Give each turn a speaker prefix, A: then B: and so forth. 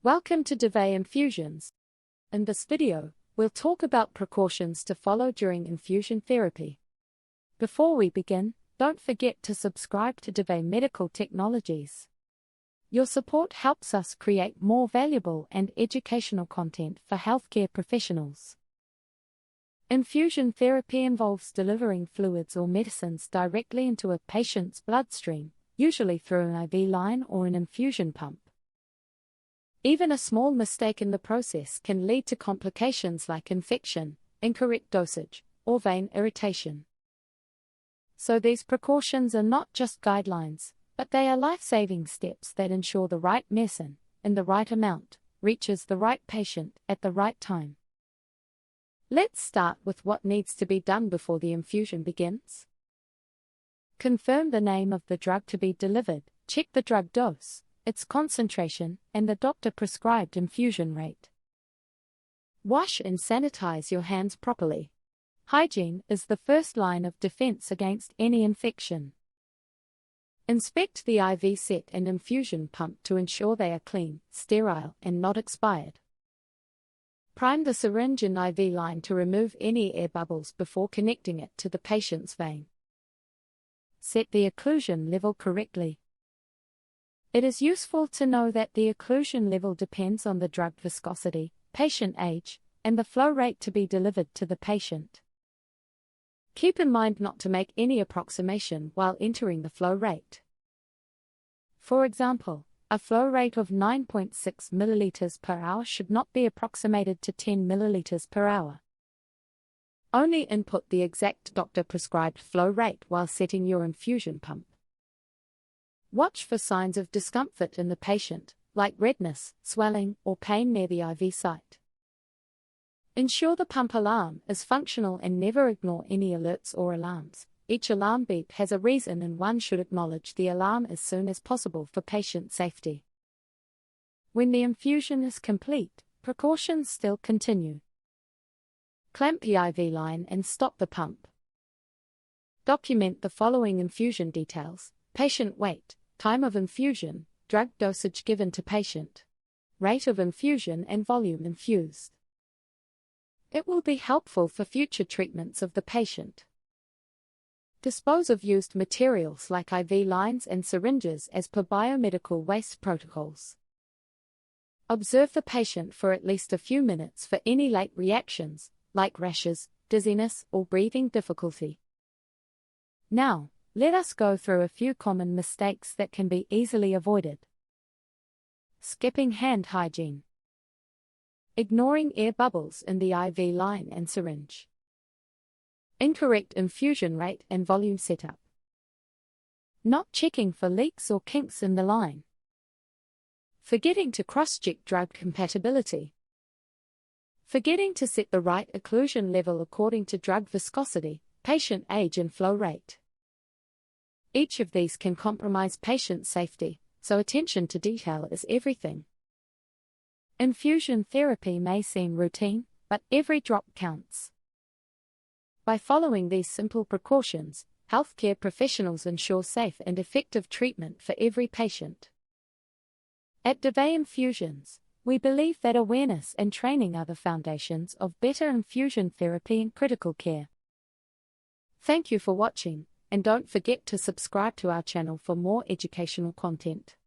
A: Welcome to Devay Infusions. In this video, we'll talk about precautions to follow during infusion therapy. Before we begin, don't forget to subscribe to Devay Medical Technologies. Your support helps us create more valuable and educational content for healthcare professionals. Infusion therapy involves delivering fluids or medicines directly into a patient's bloodstream, usually through an IV line or an infusion pump. Even a small mistake in the process can lead to complications like infection, incorrect dosage, or vein irritation. So these precautions are not just guidelines, but they are life-saving steps that ensure the right medicine, in the right amount, reaches the right patient at the right time. Let's start with what needs to be done before the infusion begins. Confirm the name of the drug to be delivered, check the drug dose, its concentration, and the doctor-prescribed infusion rate. Wash and sanitize your hands properly. Hygiene is the first line of defense against any infection. Inspect the IV set and infusion pump to ensure they are clean, sterile, and not expired. Prime the syringe and IV line to remove any air bubbles before connecting it to the patient's vein. Set the occlusion level correctly. It is useful to know that the occlusion level depends on the drug viscosity, patient age, and the flow rate to be delivered to the patient. Keep in mind not to make any approximation while entering the flow rate. For example, a flow rate of 9.6 ml per hour should not be approximated to 10 ml per hour. Only input the exact doctor-prescribed flow rate while setting your infusion pump. Watch for signs of discomfort in the patient, like redness, swelling, or pain near the IV site. Ensure the pump alarm is functional and never ignore any alerts or alarms. Each alarm beep has a reason and one should acknowledge the alarm as soon as possible for patient safety. When the infusion is complete, precautions still continue. Clamp the IV line and stop the pump. Document the following infusion details: patient weight, time of infusion, drug dosage given to patient, rate of infusion and volume infused. It will be helpful for future treatments of the patient. Dispose of used materials like IV lines and syringes as per biomedical waste protocols. Observe the patient for at least a few minutes for any late reactions, like rashes, dizziness, or breathing difficulty. Now, let us go through a few common mistakes that can be easily avoided. Skipping hand hygiene. Ignoring air bubbles in the IV line and syringe. Incorrect infusion rate and volume setup. Not checking for leaks or kinks in the line. Forgetting to cross-check drug compatibility. Forgetting to set the right occlusion level according to drug viscosity, patient age and flow rate. Each of these can compromise patient safety, so attention to detail is everything. Infusion therapy may seem routine, but every drop counts. By following these simple precautions, healthcare professionals ensure safe and effective treatment for every patient. At Devay Infusions, we believe that awareness and training are the foundations of better infusion therapy in critical care. Thank you for watching, and don't forget to subscribe to our channel for more educational content.